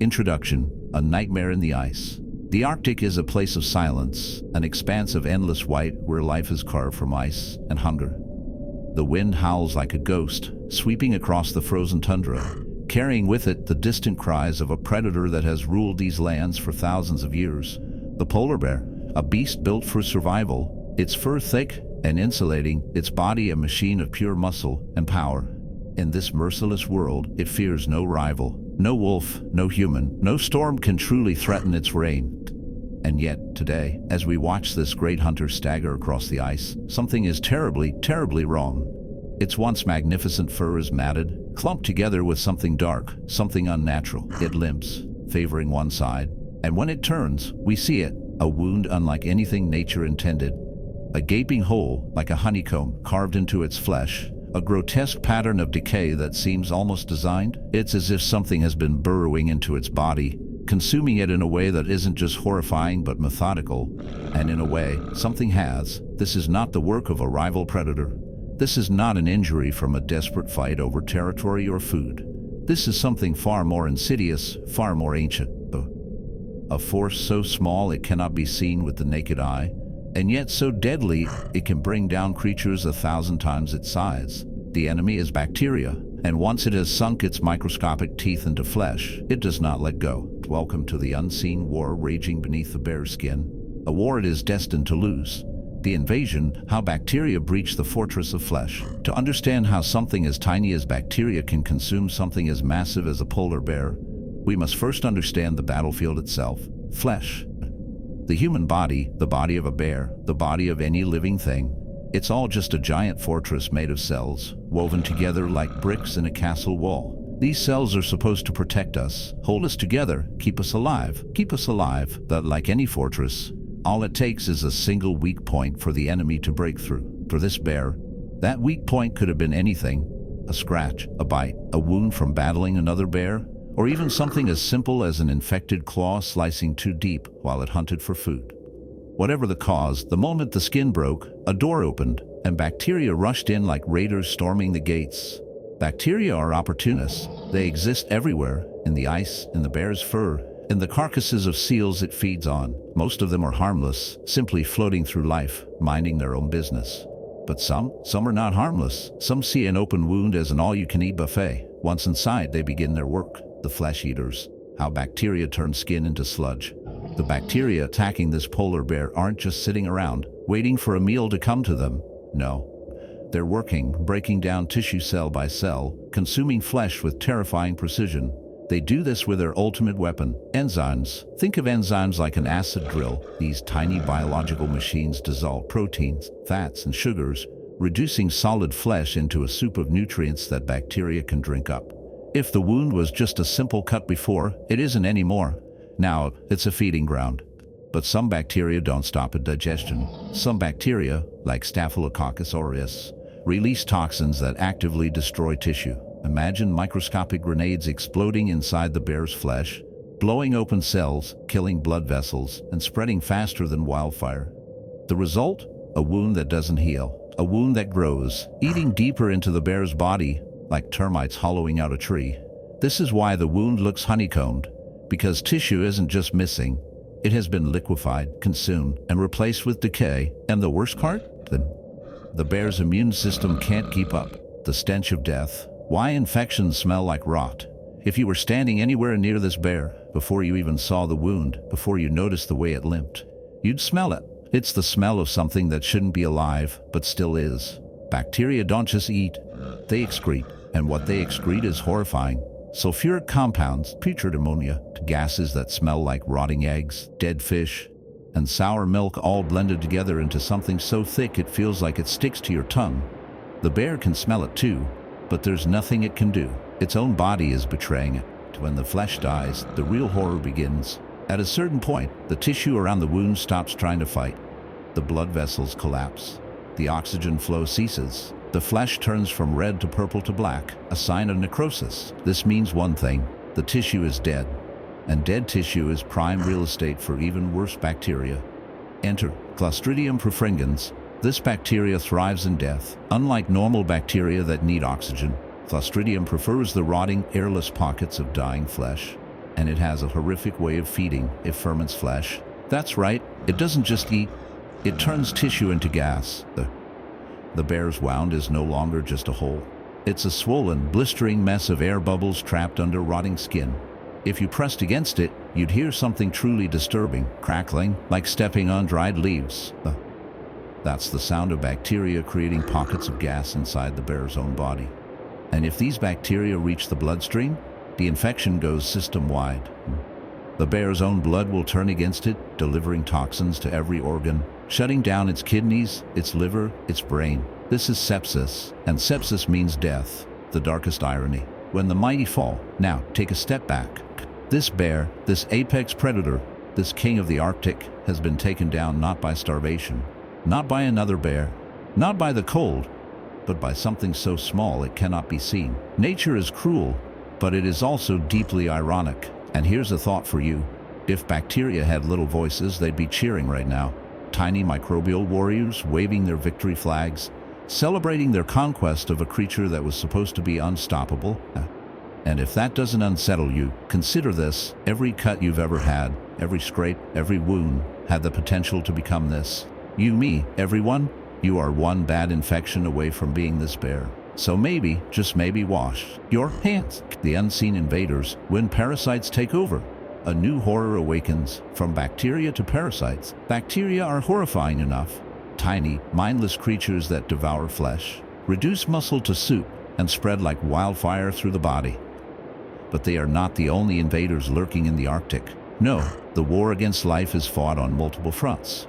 Introduction: A nightmare in the ice. The Arctic is a place of silence, an expanse of endless white where life is carved from ice and hunger. The wind howls like a ghost, sweeping across the frozen tundra, carrying with it the distant cries of a predator that has ruled these lands for thousands of years. The polar bear, a beast built for survival, its fur thick and insulating, its body a machine of pure muscle and power. In this merciless world, it fears no rival, no wolf, no human, no storm can truly threaten its reign. And yet, today, as we watch this great hunter stagger across the ice, something is terribly, terribly wrong. Its once magnificent fur is matted, clumped together with something dark, something unnatural. It limps, favoring one side, and when it turns, we see it, a wound unlike anything nature intended. A gaping hole, like a honeycomb, carved into its flesh, a grotesque pattern of decay that seems almost designed. It's as if something has been burrowing into its body, consuming it in a way that isn't just horrifying but methodical. And in a way, something has. This is not the work of a rival predator. This is not an injury from a desperate fight over territory or food. This is something far more insidious, far more ancient. A force so small it cannot be seen with the naked eye, and yet so deadly it can bring down creatures 1,000 times its size. The enemy is bacteria, and once it has sunk its microscopic teeth into flesh, it does not let go. Welcome to the unseen war raging beneath the bear's skin, a war it is destined to lose. The invasion: how bacteria breach the fortress of flesh. To understand how something as tiny as bacteria can consume something as massive as a polar bear, we must first understand the battlefield itself: flesh. The human body, the body of a bear, the body of any living thing, it's all just a giant fortress made of cells, woven together like bricks in a castle wall. These cells are supposed to protect us, hold us together, keep us alive. But like any fortress, all it takes is a single weak point for the enemy to break through. For this bear, that weak point could have been anything: a scratch, a bite, a wound from battling another bear, or even something as simple as an infected claw slicing too deep while it hunted for food. Whatever the cause, the moment the skin broke, a door opened, and bacteria rushed in like raiders storming the gates. Bacteria are opportunists. They exist everywhere: in the ice, in the bear's fur, in the carcasses of seals it feeds on. Most of them are harmless, simply floating through life, minding their own business. But some are not harmless. Some see an open wound as an all-you-can-eat buffet. Once inside, they begin their work. The flesh eaters: how bacteria turn skin into sludge. The bacteria attacking this polar bear aren't just sitting around, waiting for a meal to come to them. No. They're working, breaking down tissue cell by cell, consuming flesh with terrifying precision. They do this with their ultimate weapon: enzymes. Think of enzymes like an acid drill. These tiny biological machines dissolve proteins, fats, and sugars, reducing solid flesh into a soup of nutrients that bacteria can drink up. If the wound was just a simple cut before, it isn't anymore. Now, it's a feeding ground. But some bacteria don't stop at digestion. Some bacteria, like Staphylococcus aureus, release toxins that actively destroy tissue. Imagine microscopic grenades exploding inside the bear's flesh, blowing open cells, killing blood vessels, and spreading faster than wildfire. The result? A wound that doesn't heal. A wound that grows, eating deeper into the bear's body, like termites hollowing out a tree. This is why the wound looks honeycombed, because tissue isn't just missing, it has been liquefied, consumed, and replaced with decay. And the worst part? The bear's immune system can't keep up. The stench of death. Why infections smell like rot? If you were standing anywhere near this bear, before you even saw the wound, before you noticed the way it limped, you'd smell it. It's the smell of something that shouldn't be alive, but still is. Bacteria don't just eat, they excrete. And what they excrete is horrifying. Sulfuric compounds, putrid ammonia, gases that smell like rotting eggs, dead fish, and sour milk, all blended together into something so thick it feels like it sticks to your tongue. The bear can smell it too, but there's nothing it can do. Its own body is betraying it. When the flesh dies, the real horror begins. At a certain point, the tissue around the wound stops trying to fight. The blood vessels collapse. The oxygen flow ceases. The flesh turns from red to purple to black, a sign of necrosis. This means one thing: the tissue is dead. And dead tissue is prime real estate for even worse bacteria. Enter Clostridium perfringens. This bacteria thrives in death. Unlike normal bacteria that need oxygen, Clostridium prefers the rotting, airless pockets of dying flesh. And it has a horrific way of feeding. It ferments flesh. That's right, it doesn't just eat, it turns tissue into gas. The bear's wound is no longer just a hole. It's a swollen, blistering mess of air bubbles trapped under rotting skin. If you pressed against it, you'd hear something truly disturbing, crackling, like stepping on dried leaves. That's the sound of bacteria creating pockets of gas inside the bear's own body. And if these bacteria reach the bloodstream, the infection goes system-wide. The bear's own blood will turn against it, delivering toxins to every organ, shutting down its kidneys, its liver, its brain. This is sepsis, and sepsis means death, the darkest irony. When the mighty fall, now take a step back. This bear, this apex predator, this king of the Arctic, has been taken down not by starvation, not by another bear, not by the cold, but by something so small it cannot be seen. Nature is cruel, but it is also deeply ironic. And here's a thought for you. If bacteria had little voices, they'd be cheering right now. Tiny microbial warriors waving their victory flags, celebrating their conquest of a creature that was supposed to be unstoppable. And if that doesn't unsettle you, consider this. Every cut you've ever had, every scrape, every wound, had the potential to become this. You, me, everyone, you are one bad infection away from being this bear. So maybe, just maybe, wash your hands. The unseen invaders, when parasites take over, a new horror awakens. From bacteria to parasites, bacteria are horrifying enough. Tiny, mindless creatures that devour flesh, reduce muscle to soup, and spread like wildfire through the body. But they are not the only invaders lurking in the Arctic. No, the war against life is fought on multiple fronts.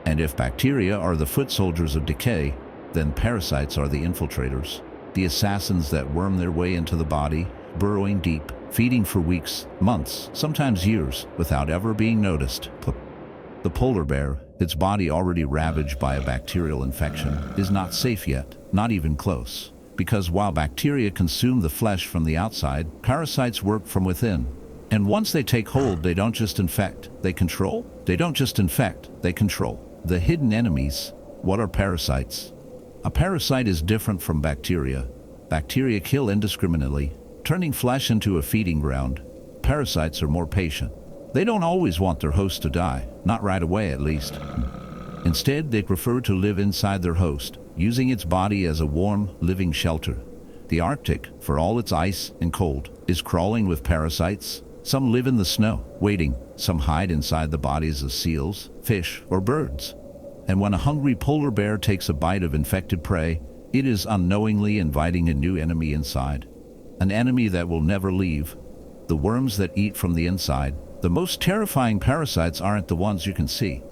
And if bacteria are the foot soldiers of decay, then parasites are the infiltrators. The assassins that worm their way into the body, burrowing deep, feeding for weeks, months, sometimes years, without ever being noticed. The polar bear, its body already ravaged by a bacterial infection, is not safe yet, not even close. Because while bacteria consume the flesh from the outside, parasites work from within. And once they take hold, they don't just infect, they control. They don't just infect, they control. The hidden enemies. What are parasites? A parasite is different from bacteria. Bacteria kill indiscriminately, turning flesh into a feeding ground. Parasites are more patient. They don't always want their host to die, not right away at least. Instead, they prefer to live inside their host, using its body as a warm, living shelter. The Arctic, for all its ice and cold, is crawling with parasites. Some live in the snow, waiting. Some hide inside the bodies of seals, fish, or birds. And when a hungry polar bear takes a bite of infected prey, it is unknowingly inviting a new enemy inside. An enemy that will never leave. The worms that eat from the inside. The most terrifying parasites aren't the ones you can see.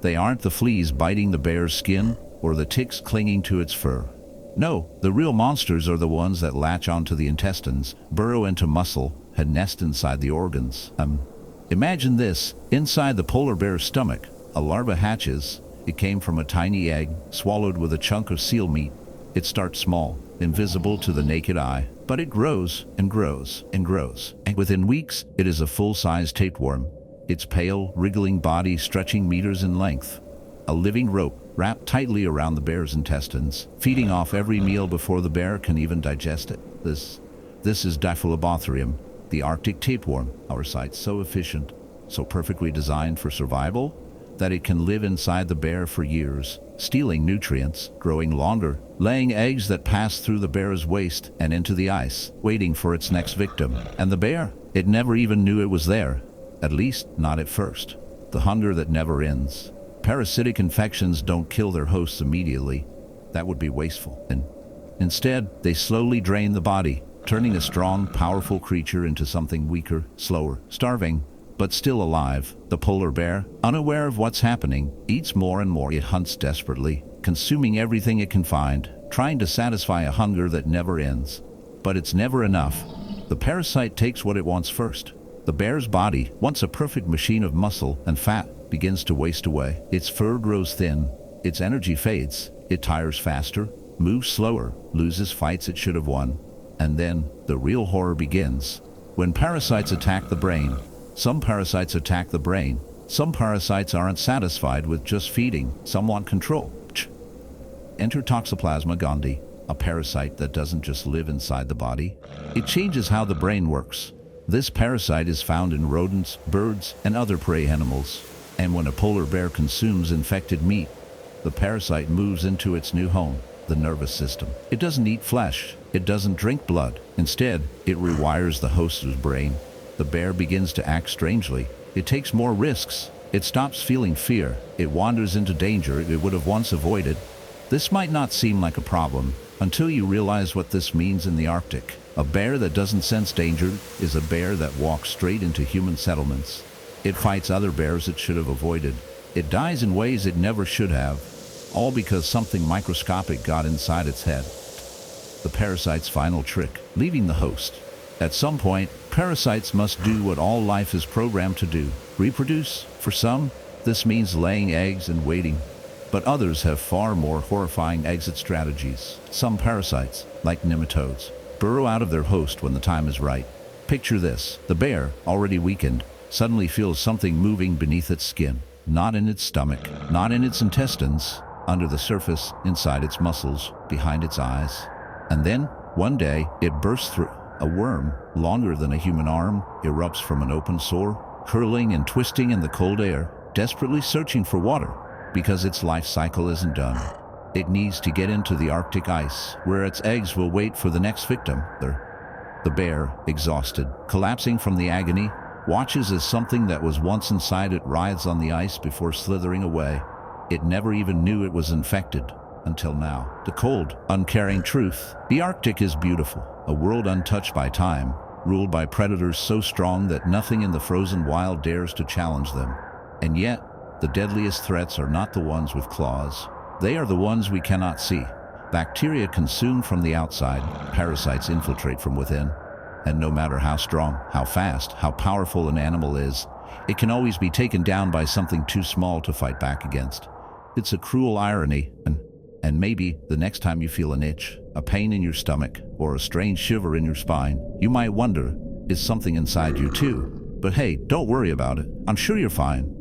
They aren't the fleas biting the bear's skin or the ticks clinging to its fur. No, the real monsters are the ones that latch onto the intestines, burrow into muscle, and nest inside the organs. Imagine this. Inside the polar bear's stomach, a larva hatches. It came from a tiny egg, swallowed with a chunk of seal meat. It starts small, invisible to the naked eye, but it grows and grows and grows. And within weeks, it is a full-size tapeworm, its pale, wriggling body stretching meters in length. A living rope wrapped tightly around the bear's intestines, feeding off every meal before the bear can even digest it. This is Diphyllobothrium, the Arctic tapeworm, our site so efficient, so perfectly designed for survival, that it can live inside the bear for years, stealing nutrients, growing longer, laying eggs that pass through the bear's waist and into the ice, waiting for its next victim. And the bear, it never even knew it was there, at least not at first. The hunger that never ends. Parasitic infections don't kill their hosts immediately. That would be wasteful. And instead, they slowly drain the body, turning a strong, powerful creature into something weaker, slower, starving, but still alive. The polar bear, unaware of what's happening, eats more and more. It hunts desperately, consuming everything it can find, trying to satisfy a hunger that never ends. But it's never enough. The parasite takes what it wants first. The bear's body, once a perfect machine of muscle and fat, begins to waste away. Its fur grows thin, its energy fades, it tires faster, moves slower, loses fights it should have won. And then, the real horror begins. When parasites attack the brain, some parasites attack the brain. Some parasites aren't satisfied with just feeding. Some want control. Enter Toxoplasma gondii, a parasite that doesn't just live inside the body. It changes how the brain works. This parasite is found in rodents, birds, and other prey animals. And when a polar bear consumes infected meat, the parasite moves into its new home, the nervous system. It doesn't eat flesh. It doesn't drink blood. Instead, it rewires the host's brain. The bear begins to act strangely. It takes more risks. It stops feeling fear. It wanders into danger it would have once avoided. This might not seem like a problem until you realize what this means in the Arctic. A bear that doesn't sense danger is a bear that walks straight into human settlements. It fights other bears it should have avoided. It dies in ways it never should have, all because something microscopic got inside its head. The parasite's final trick, leaving the host. At some point, parasites must do what all life is programmed to do, reproduce. For some, this means laying eggs and waiting. But others have far more horrifying exit strategies. Some parasites, like nematodes, burrow out of their host when the time is right. Picture this: the bear, already weakened, suddenly feels something moving beneath its skin. Not in its stomach, not in its intestines, under the surface, inside its muscles, behind its eyes. And then, one day, it bursts through. A worm, longer than a human arm, erupts from an open sore, curling and twisting in the cold air, desperately searching for water, because its life cycle isn't done. It needs to get into the Arctic ice, where its eggs will wait for the next victim. The bear, exhausted, collapsing from the agony, watches as something that was once inside it writhes on the ice before slithering away. It never even knew it was infected, until now. The cold, uncaring truth. The Arctic is beautiful, a world untouched by time, ruled by predators so strong that nothing in the frozen wild dares to challenge them. And yet, the deadliest threats are not the ones with claws. They are the ones we cannot see. Bacteria consume from the outside, parasites infiltrate from within. And no matter how strong, how fast, how powerful an animal is, it can always be taken down by something too small to fight back against. It's a cruel irony, and maybe the next time you feel an itch, a pain in your stomach, or a strange shiver in your spine, you might wonder, is something inside you too? But hey, don't worry about it. I'm sure you're fine.